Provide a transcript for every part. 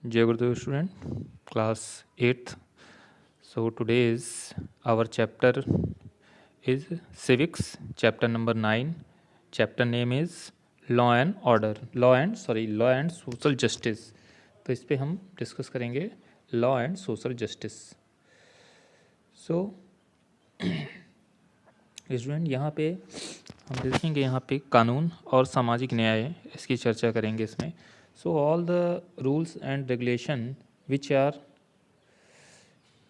Jai Gurudev student, class 8th. So today's our chapter is civics, chapter number 9. Chapter name is law and order, law and social justice. तो इस पे हम discuss करेंगे law and social justice. So student यहाँ पे हम देखेंगे यहाँ पे कानून और सामाजिक न्याय इसकी चर्चा करेंगे इसमें. So all the rules and regulation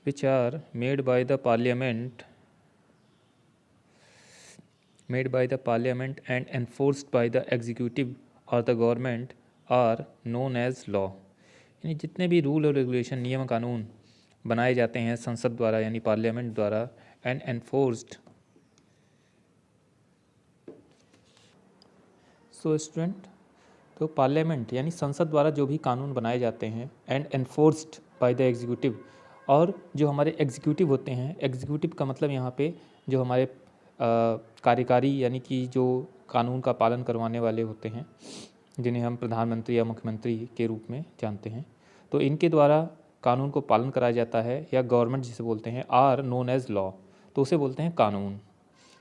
which are made by the parliament and enforced by the executive or the government are known as law. यानी जितने भी रूल और रेगुलेशन नियम कानून बनाए जाते हैं संसद द्वारा यानी पार्लियामेंट द्वारा एंड एनफोर्स्ड. सो स्टूडेंट, तो पार्लियामेंट यानी संसद द्वारा जो भी कानून बनाए जाते हैं and enforced by the executive, और जो हमारे एग्जीक्यूटिव होते हैं, एग्जीक्यूटिव का मतलब यहाँ पे जो हमारे कार्यकारी यानी कि जो कानून का पालन करवाने वाले होते हैं जिन्हें हम प्रधानमंत्री या मुख्यमंत्री के रूप में जानते हैं, तो इनके द्वारा कानून को पालन कराया जाता है या गवर्नमेंट जिसे बोलते हैं आर नोन एज लॉ, तो उसे बोलते हैं कानून.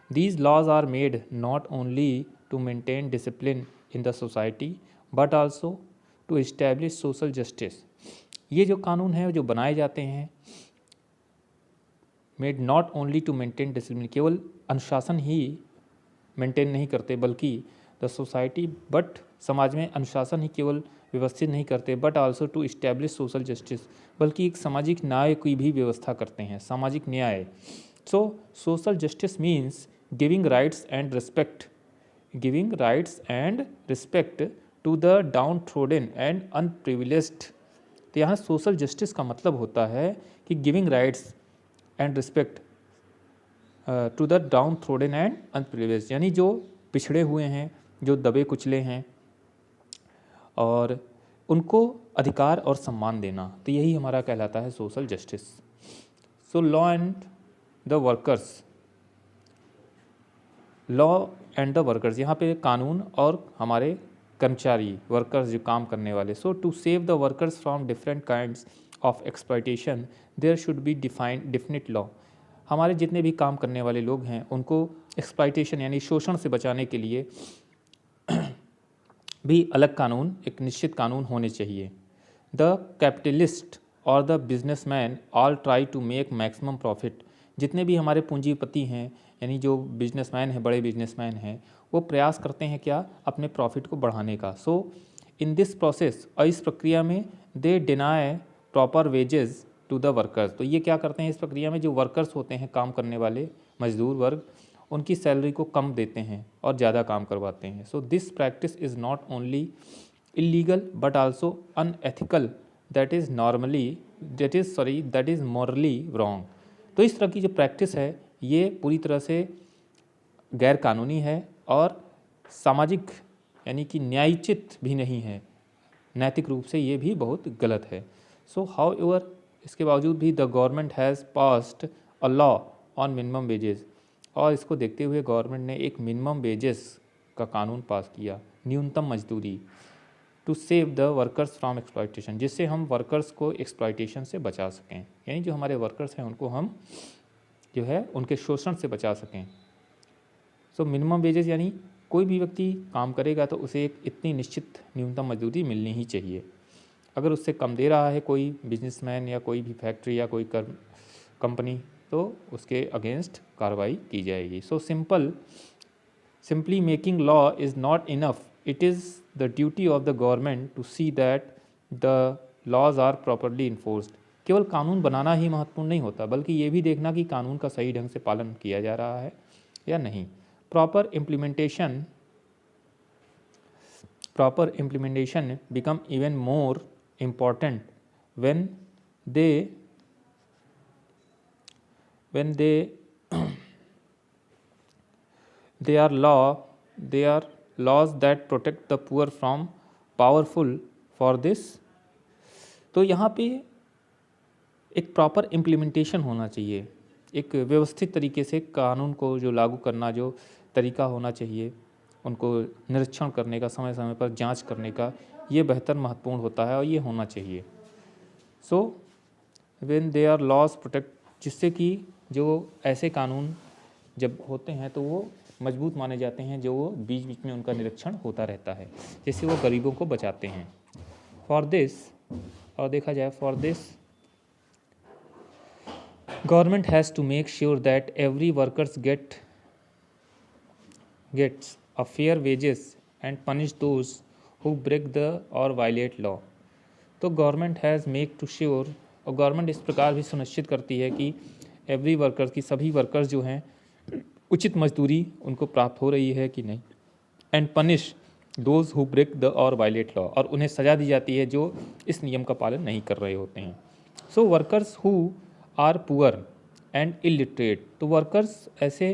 These laws are made not only to maintain discipline in the society but also to establish social justice. ये जो कानून है जो बनाए जाते हैं made not only to maintain discipline, केवल अनुशासन ही मेंटेन नहीं करते बल्कि द सोसाइटी, बट समाज में अनुशासन ही केवल व्यवस्थित नहीं करते but also to establish social justice, बल्कि एक सामाजिक न्याय की भी व्यवस्था करते हैं, सामाजिक न्याय. So social justice means giving rights and respect to the downtrodden and underprivileged. तो यहाँ सोशल जस्टिस का मतलब होता है कि giving rights and respect to the downtrodden and underprivileged, यानी जो पिछड़े हुए हैं, जो दबे कुचले हैं, और उनको अधिकार और सम्मान देना. तो यही हमारा कहलाता है social justice. So law and the workers, यहाँ पे कानून और हमारे कर्मचारी, वर्कर्स जो काम करने वाले. So to save the workers from different kinds of exploitation there should be definite law. हमारे जितने भी काम करने वाले लोग हैं उनको एक्सप्लॉयटेशन यानी शोषण से बचाने के लिए भी अलग कानून, एक निश्चित कानून होने चाहिए. द कैपिटलिस्ट और the businessman all try to make maximum profit. जितने भी हमारे पूंजीपति हैं यानी जो बिजनेसमैन हैं, बड़े बिजनेसमैन हैं, वो प्रयास करते हैं क्या, अपने प्रॉफिट को बढ़ाने का. सो इन दिस प्रोसेस, और इस प्रक्रिया में they deny proper wages to the workers. तो ये क्या करते हैं इस प्रक्रिया में, जो वर्कर्स होते हैं, काम करने वाले मजदूर वर्ग, उनकी सैलरी को कम देते हैं और ज़्यादा काम करवाते हैं. So this practice is not only illegal but also unethical, that is morally wrong. तो इस तरह की जो प्रैक्टिस है ये पूरी तरह से गैर कानूनी है और सामाजिक यानी कि न्यायोचित भी नहीं है, नैतिक रूप से ये भी बहुत गलत है. सो हाउ एवर, इसके बावजूद भी the government has passed a law on minimum wages, और इसको देखते हुए गवर्नमेंट ने एक मिनिमम वेजेस का कानून पास किया, न्यूनतम मजदूरी, to save the workers from exploitation, जिससे हम वर्कर्स को एक्सप्लॉयटेशन से बचा सकें, यानी जो हमारे वर्कर्स हैं उनको हम जो है उनके शोषण से बचा सकें. सो मिनिमम वेजेस यानी कोई भी व्यक्ति काम करेगा तो उसे एक इतनी निश्चित न्यूनतम मजदूरी मिलनी ही चाहिए. अगर उससे कम दे रहा है कोई बिजनेसमैन या कोई भी फैक्ट्री या कोई कंपनी, तो उसके अगेंस्ट कार्रवाई की जाएगी. So simply making law is not enough, it is the duty of the government to see that the laws are properly enforced. केवल कानून बनाना ही महत्वपूर्ण नहीं होता बल्कि ये भी देखना कि कानून का सही ढंग से पालन किया जा रहा है या नहीं. Proper implementation become even more important when they are laws that protect the poor from powerful. for this, तो यहाँ पे एक प्रॉपर इम्प्लीमेंटेशन होना चाहिए, एक व्यवस्थित तरीके से कानून को जो लागू करना जो तरीका होना चाहिए, उनको निरीक्षण करने का, समय समय पर जांच करने का, ये बेहतर महत्वपूर्ण होता है और ये होना चाहिए. So when they are laws protect, जिससे कि जो ऐसे कानून जब होते हैं तो वो मजबूत माने जाते हैं, जो वो बीच बीच में उनका निरीक्षण होता रहता है, जिससे वो गरीबों को बचाते हैं। फॉर दिस, और देखा जाए for this government has to make sure that every workers gets a fair wages and punish those who break the और वायलेट लॉ। तो government has make to sure, और गवर्नमेंट इस प्रकार भी सुनिश्चित करती है कि एवरी वर्कर्स की, सभी वर्कर्स जो हैं उचित मजदूरी उनको प्राप्त हो रही है कि नहीं, and punish those who break the और वायलेट लॉ, और उन्हें सजा दी जाती है जो इस नियम का पालन नहीं कर रहे होते हैं। So workers who are poor and illiterate, तो वर्कर्स ऐसे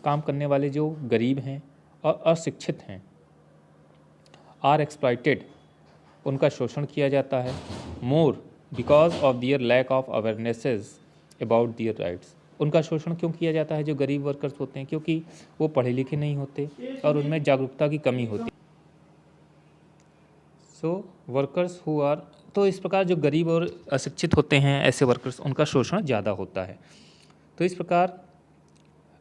काम करने वाले जो गरीब हैं और अशिक्षित हैं, आर एक्सप्लॉइटेड, उनका शोषण किया जाता है, more because of their lack of awarenesses about their rights. उनका शोषण क्यों किया जाता है जो गरीब वर्कर्स होते हैं? क्योंकि वो पढ़े लिखे नहीं होते और उनमें जागरूकता की कमी होती है। सो वर्कर्स हु आर, तो इस प्रकार जो गरीब और अशिक्षित होते हैं ऐसे वर्कर्स, उनका शोषण ज़्यादा होता है। तो इस प्रकार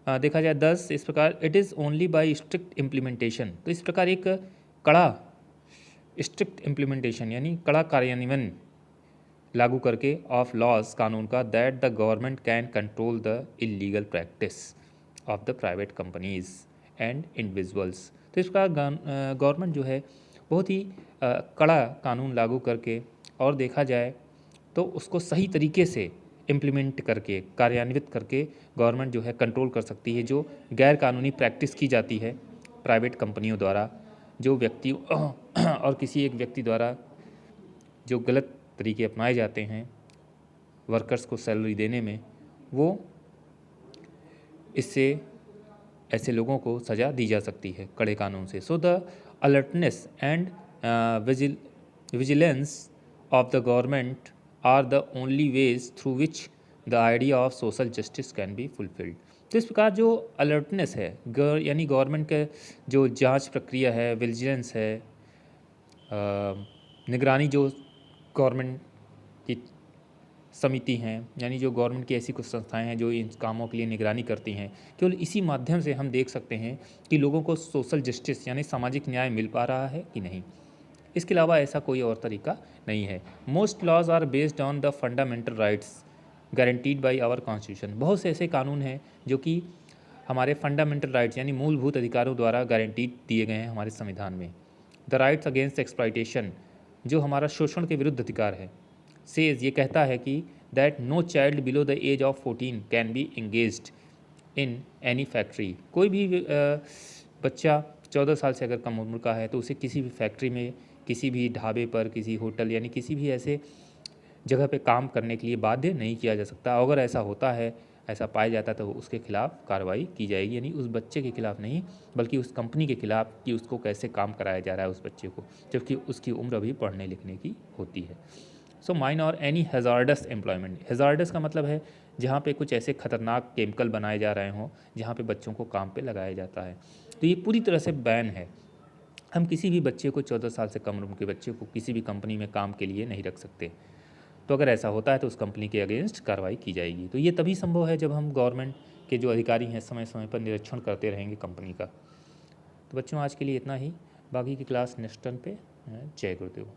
देखा जाए 10, इस प्रकार it is only by strict implementation, तो इस प्रकार एक कड़ा स्ट्रिक्ट इम्प्लीमेंटेशन यानी कड़ा कार्यान्वयन लागू करके ऑफ लॉज, कानून का, that the government can control the illegal practice of the private companies and individuals. तो इस प्रकार गवर्नमेंट जो है बहुत ही कड़ा कानून लागू करके, और देखा जाए तो उसको सही तरीके से इम्प्लीमेंट करके, कार्यान्वित करके गवर्नमेंट जो है कंट्रोल कर सकती है जो गैर कानूनी प्रैक्टिस की जाती है प्राइवेट कंपनियों द्वारा, जो व्यक्ति और किसी एक व्यक्ति द्वारा जो गलत तरीके अपनाए जाते हैं वर्कर्स को सैलरी देने में, वो इससे ऐसे लोगों को सज़ा दी जा सकती है कड़े कानून से। So the alertness and vigilance of the government are the only ways through which the idea of social justice can be fulfilled. तो इस प्रकार जो अलर्टनेस है, यानी गवर्नमेंट के जो जांच प्रक्रिया है, विजिलेंस है, निगरानी जो गवर्नमेंट की समिति हैं, यानी जो गवर्नमेंट की ऐसी कुछ संस्थाएं हैं जो इन कामों के लिए निगरानी करती हैं, केवल इसी माध्यम से हम देख सकते हैं कि लोगों को सोशल जस्टिस यानी सामाजिक न्याय मिल पा रहा है कि नहीं। इसके अलावा ऐसा कोई और तरीका नहीं है। Most laws are based on the fundamental rights guaranteed by our constitution. बहुत से ऐसे कानून हैं जो कि हमारे फंडामेंटल राइट्स यानी मूलभूत अधिकारों द्वारा गारंटीड दिए गए हैं हमारे संविधान में। द राइट्स अगेंस्ट एक्सप्लॉइटेशन, जो हमारा शोषण के विरुद्ध अधिकार है, सेज, ये कहता है कि that no child below the age of 14 can be engaged in any factory. कोई भी बच्चा 14 साल से अगर कम उम्र का है तो उसे किसी भी फैक्ट्री में, किसी भी ढाबे पर, किसी होटल यानी किसी भी ऐसे जगह पे काम करने के लिए बाध्य नहीं किया जा सकता। अगर ऐसा होता है, ऐसा पाया जाता है तो उसके खिलाफ कार्रवाई की जाएगी, यानी उस बच्चे के खिलाफ नहीं बल्कि उस कंपनी के खिलाफ कि उसको कैसे काम कराया जा रहा है उस बच्चे को, जबकि उसकी उम्र अभी पढ़ने लिखने की होती है। सो माइन और एनी हैज़ार्डस एम्प्लॉयमेंट, हैज़ार्डस का मतलब है जहाँ पे कुछ ऐसे खतरनाक केमिकल बनाए जा रहे हों जहाँ पे बच्चों को काम पे लगाया जाता है, तो ये पूरी तरह से बैन है। हम किसी भी बच्चे को, 14 साल से कम उम्र के बच्चे को किसी भी कंपनी में काम के लिए नहीं रख सकते। तो अगर ऐसा होता है तो उस कंपनी के अगेंस्ट कार्रवाई की जाएगी। तो ये तभी संभव है जब हम गवर्नमेंट के जो अधिकारी हैं समय समय पर निरीक्षण करते रहेंगे कंपनी का। तो बच्चों आज के लिए इतना ही, बाकी की क्लास नेक्स्ट टर्न पे। जय गुरुदेव।